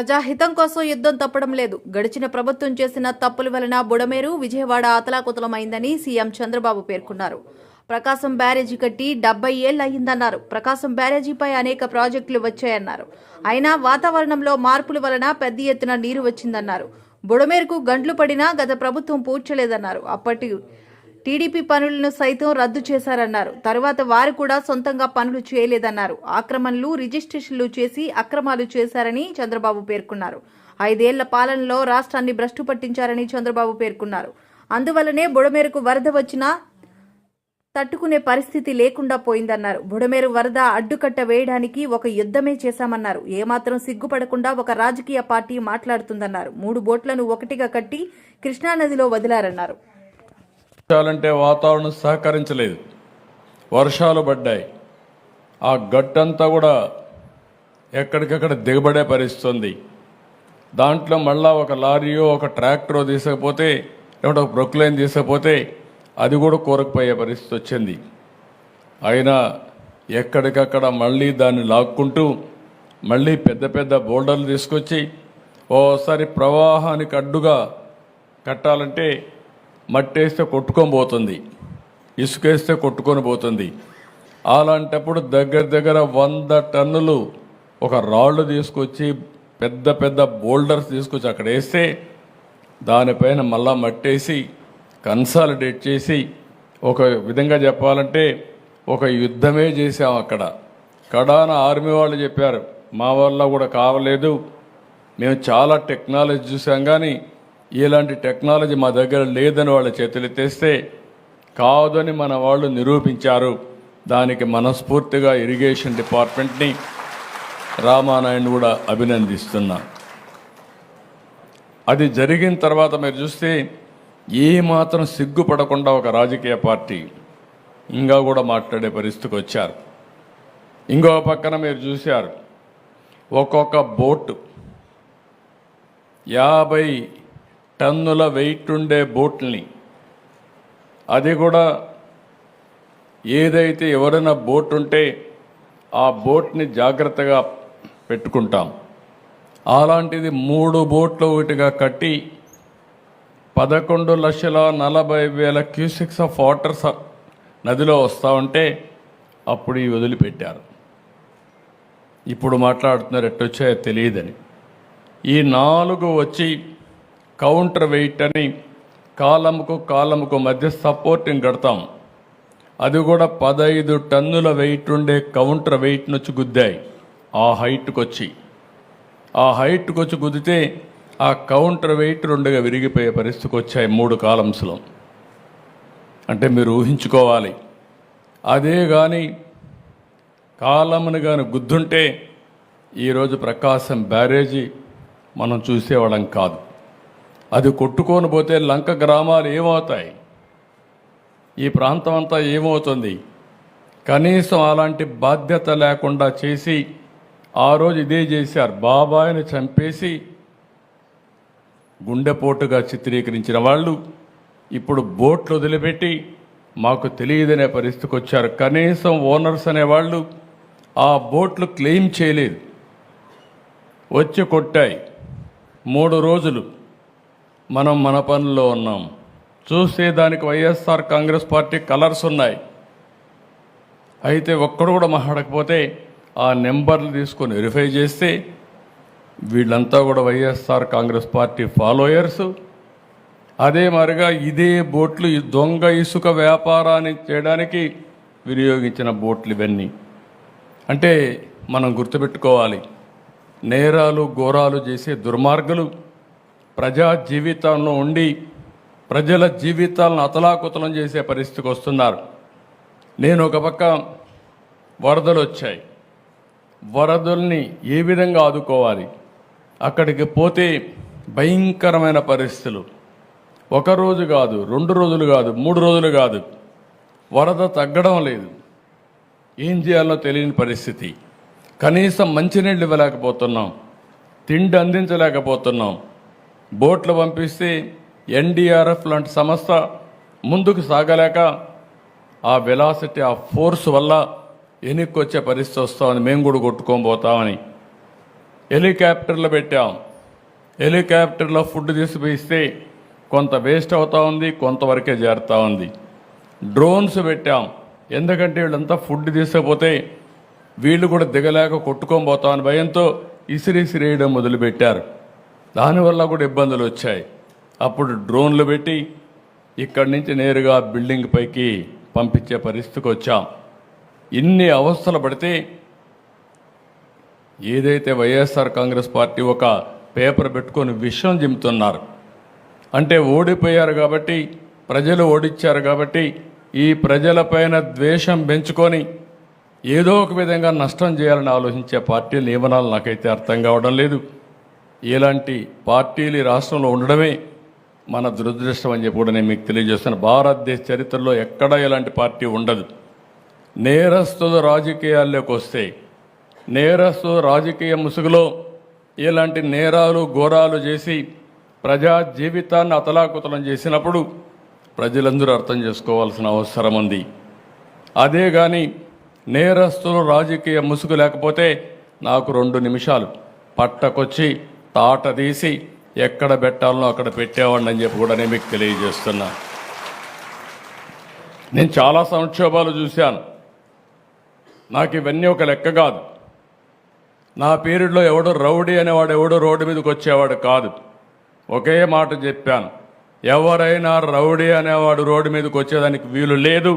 ప్రజాహితం కోసం యుద్ధం తప్పడం లేదు. గడిచిన ప్రభుత్వం చేసిన తప్పుల వలన బుడమేరు, విజయవాడ అతలాకుతలమైందని సీఎం చంద్రబాబు పేర్కొన్నారు. ప్రకాశం బ్యారేజీ కట్టి 70 ఏళ్లు అయిందన్నారు. ప్రకాశం బ్యారేజీపై అనేక ప్రాజెక్టులు వచ్చాయన్నారు. అయినా వాతావరణంలో మార్పుల వలన పెద్ద ఎత్తున నీరు వచ్చిందన్నారు. బుడమేరుకు గంటలు పడినా గత ప్రభుత్వం పూడ్చలేదన్నారు. అప్పటి టీడీపీ పనులను సైతం రద్దు చేశారన్నారు. తరువాత వారు కూడా సొంతంగా పనులు చేయలేదన్నారు. ఆక్రమణలు, రిజిస్ట్రేషన్లు చేసి అక్రమాలు చేశారని చంద్రబాబు పేర్కొన్నారు. 5 ఏళ్ల పాలనలో రాష్ట్రాన్ని భ్రష్టు పట్టించారని చంద్రబాబు పేర్కొన్నారు. అందువల్లనే బుడమేరుకు వరద వచ్చినా తట్టుకునే పరిస్థితి లేకుండా పోయిందన్నారు. బుడమేరు వరద అడ్డుకట్ట వేయడానికి ఒక యుద్ధమే చేశామన్నారు. ఏమాత్రం సిగ్గుపడకుండా ఒక రాజకీయ పార్టీ మాట్లాడుతుందన్నారు. 3 బోట్లను ఒకటిగా కట్టి కృష్ణానదిలో వదిలారన్నారు. వర్షాలంటే వాతావరణం సహకరించలేదు. వర్షాలు పడ్డాయి. ఆ గట్టంతా కూడా ఎక్కడికక్కడ దిగబడే పరిస్థితుంది. దాంట్లో మళ్ళా ఒక లారీయో ఒక ట్రాక్టరో తీసుకపోతే లేకుంటే ఒక ప్రొక్లైన్ తీసుకపోతే అది కూడా కూరకపోయే పరిస్థితి వచ్చింది. అయినా ఎక్కడికక్కడ మళ్ళీ దాన్ని లాక్కుంటూ మళ్ళీ పెద్ద పెద్ద బోల్డర్లు తీసుకొచ్చి ఓసారి ప్రవాహానికి అడ్డుగా కట్టాలంటే మట్టేస్తే కొట్టుకొని పోతుంది, ఇసుకేస్తే కొట్టుకొని పోతుంది. అలాంటప్పుడు దగ్గర 100 టన్నులు ఒక రాళ్ళు తీసుకొచ్చి పెద్ద పెద్ద బోల్డర్స్ తీసుకొచ్చి అక్కడ వేస్తే దానిపైన మళ్ళా మట్టేసి కన్సాలిడేట్ చేసి ఒక విధంగా చెప్పాలంటే ఒక యుద్ధమే చేసాం. అక్కడ కడాన ఆర్మీ వాళ్ళు చెప్పారు, మా వల్ల కూడా కావలేదు, మేము చాలా టెక్నాలజీ చూసాం కానీ ఇలాంటి టెక్నాలజీ మా దగ్గర లేదని వాళ్ళ చేతులు ఎత్తేస్తే కాదని మన వాళ్ళు నిరూపించారు. దానికి మనస్ఫూర్తిగా ఇరిగేషన్ డిపార్ట్మెంట్ని, రామానాయుడు కూడా అభినందిస్తున్నా. అది జరిగిన తర్వాత మీరు చూస్తే ఏమాత్రం సిగ్గుపడకుండా ఒక రాజకీయ పార్టీ ఇంకా కూడా మాట్లాడే పరిస్థితికి వచ్చారు. ఇంకో పక్కన మీరు చూశారు, ఒక్కొక్క బోటు 50 టన్నుల వెయిట్ ఉండే బోట్ని, అది కూడా ఏదైతే ఎవరైనా బోట్ ఉంటే ఆ బోట్ని జాగ్రత్తగా పెట్టుకుంటాం. అలాంటిది 3 బోట్లు ఒకటిగా కట్టి 11,40,000 క్యూసిక్స్ ఆఫ్ వాటర్ నదిలో వస్తూ ఉంటే అప్పుడు ఈ వదిలిపెట్టారు. ఇప్పుడు మాట్లాడుతున్నారు ఎట్టొచ్చాయో తెలియదని. ఈ 4 వచ్చి కౌంటర్ వెయిట్ అని కాలముకు మధ్య సపోర్టింగ్ కడతాం. అది కూడా 15 టన్నుల వెయిట్ ఉండే కౌంటర్ వెయిట్ నుంచి గుద్దాయి. ఆ హైట్కి వచ్చి గుద్దితే ఆ కౌంటర్ వెయిట్ 2గా విరిగిపోయే పరిస్థితికి వచ్చాయి 3 కాలమ్స్లో. అంటే మీరు ఊహించుకోవాలి, అదే కానీ కాలమును కానీ గుద్దుంటే ఈరోజు ప్రకాశం బ్యారేజీ మనం చూసేవాళ్ళం కాదు. అది కొట్టుకొని పోతే లంక గ్రామాలు ఏమవుతాయి, ఈ ప్రాంతం అంతా ఏమవుతుంది? కనీసం అలాంటి బాధ్యత లేకుండా చేసి ఆ రోజు ఇదే చేశారు. బాబాయిని చంపేసి గుండెపోటుగా చిత్రీకరించిన వాళ్ళు ఇప్పుడు బోట్లు వదిలిపెట్టి మాకు తెలియదనే పరిస్థితికి వచ్చారు. కనీసం ఓనర్స్ అనేవాళ్ళు ఆ బోట్లు క్లెయిమ్ చేయలేదు, వచ్చి కొట్టాయి. 3 రోజులు మనం మన పనుల్లో ఉన్నాం. చూస్తే దానికి వైఎస్ఆర్ కాంగ్రెస్ పార్టీ కలర్స్ ఉన్నాయి. అయితే ఒక్కడు కూడా మాట్లాడకపోతే ఆ నెంబర్లు తీసుకొని వెరిఫై చేస్తే వీళ్ళంతా కూడా వైఎస్ఆర్ కాంగ్రెస్ పార్టీ ఫాలోయర్స్. అదే మరిగా ఇదే బోట్లు దొంగ ఇసుక వ్యాపారాన్ని చేయడానికి వినియోగించిన బోట్లు ఇవన్నీ. అంటే మనం గుర్తుపెట్టుకోవాలి, నేరాలు ఘోరాలు చేసే దుర్మార్గులు ప్రజా జీవితంలో ఉండి ప్రజల జీవితాలను అతలాకుతలం చేసే పరిస్థితికి వస్తున్నారు. నేను ఒక పక్క వరదలు వచ్చాయి, వరదల్ని ఏ విధంగా ఆదుకోవాలి, అక్కడికి పోతే భయంకరమైన పరిస్థితులు. 1 రోజు కాదు, 2 రోజులు కాదు, 3 రోజులు కాదు, వరద తగ్గడం లేదు. ఏం చేయాలో తెలియని పరిస్థితి. కనీసం మంచినీళ్ళు ఇవ్వలేకపోతున్నాం, తిండి అందించలేకపోతున్నాం. బోట్లు పంపిస్తే ఎన్డీఆర్ఎఫ్ లాంటి సంస్థ ముందుకు సాగలేక ఆ వెలాసిటీ, ఆ ఫోర్స్ వల్ల వెనక్కి వచ్చే పరిస్థితి వస్తామని మేము కూడా కొట్టుకొని పోతామని హెలికాప్టర్లు పెట్టాం. హెలికాప్టర్లో ఫుడ్ తీసుకుపోయిస్తే కొంత వేస్ట్ అవుతా ఉంది, కొంతవరకే చేరుతూ ఉంది. డ్రోన్స్ పెట్టాం. ఎందుకంటే వీళ్ళంతా ఫుడ్ తీసుకపోతే వీళ్ళు కూడా దిగలేక కొట్టుకొని పోతామని భయంతో ఇసిరేయడం మొదలుపెట్టారు. దానివల్ల కూడా ఇబ్బందులు వచ్చాయి. అప్పుడు డ్రోన్లు పెట్టి ఇక్కడి నుంచి నేరుగా బిల్డింగ్ పైకి పంపించే పరిస్థితికి వచ్చాం. ఇన్ని అవస్థలు పడితే ఏదైతే వైఎస్ఆర్ కాంగ్రెస్ పార్టీ ఒక పేపర్ పెట్టుకొని విషయం జిమ్ముతున్నారు అంటే ఓడిపోయారు కాబట్టి, ప్రజలు ఓడిచ్చారు కాబట్టి ఈ ప్రజలపైన ద్వేషం పెంచుకొని ఏదో ఒక విధంగా నష్టం చేయాలని ఆలోచించే పార్టీ నియమనాలు నాకైతే అర్థం కావడం లేదు. ఇలాంటి పార్టీలు ఈ రాష్ట్రంలో ఉండడమే మన దురదృష్టం అని చెప్పి కూడా నేను మీకు తెలియజేస్తాను. భారతదేశ చరిత్రలో ఎక్కడా ఇలాంటి పార్టీ ఉండదు. నేరస్తుల రాజకీయాల్లోకి వస్తే, నేరస్తుల రాజకీయ ముసుగులో ఇలాంటి నేరాలు ఘోరాలు చేసి ప్రజా జీవితాన్ని అతలాకుతలం చేసినప్పుడు ప్రజలందరూ అర్థం చేసుకోవాల్సిన అవసరం ఉంది. అదే కానీ నేరస్తులు రాజకీయ ముసుగు లేకపోతే నాకు 2 నిమిషాలు పట్టకొచ్చి తాట తీసి ఎక్కడ పెట్టాలనో అక్కడ పెట్టేవాడిని అని చెప్పి కూడా నేను మీకు తెలియజేస్తున్నా. నేను చాలా సంక్షోభాలు చూశాను. నాకు ఇవన్నీ ఒక లెక్క కాదు. నా పీరియడ్లో ఎవడో రౌడీ అనేవాడు ఎవడో రోడ్డు మీదకి వచ్చేవాడు కాదు. ఒకే మాట చెప్పాను, ఎవరైనా రౌడీ అనేవాడు రోడ్డు మీదకి వచ్చేదానికి వీలు లేదు,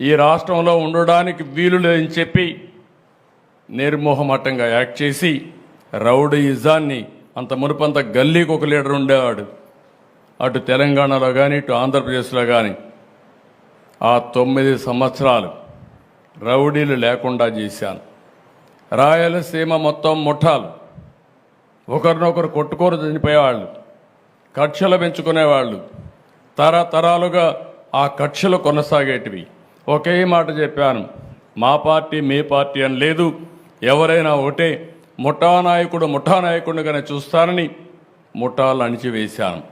ఈ రాష్ట్రంలో ఉండడానికి వీలు లేదని చెప్పి నిర్మోహమాటంగా యాక్ట్ చేసి రౌడీయిజాన్ని అంత మునుపంత గల్లీకి ఒక లీడర్ ఉండేవాడు. అటు తెలంగాణలో కానీ ఇటు ఆంధ్రప్రదేశ్లో కానీ ఆ 9 సంవత్సరాలు రౌడీలు లేకుండా చేశాను. రాయలసీమ మొత్తం ముఠాలు ఒకరినొకరు కొట్టుకోరు చనిపోయేవాళ్ళు, కక్షలు పెంచుకునేవాళ్ళు, తరతరాలుగా ఆ కక్షలు కొనసాగేటివి. ఒకే మాట చెప్పాను, మా పార్టీ మీ పార్టీ అని లేదు, ఎవరైనా ఒకటే, ముఠానాయకుడిగానే చూస్తారని ముఠాలు అణిచివేశాను.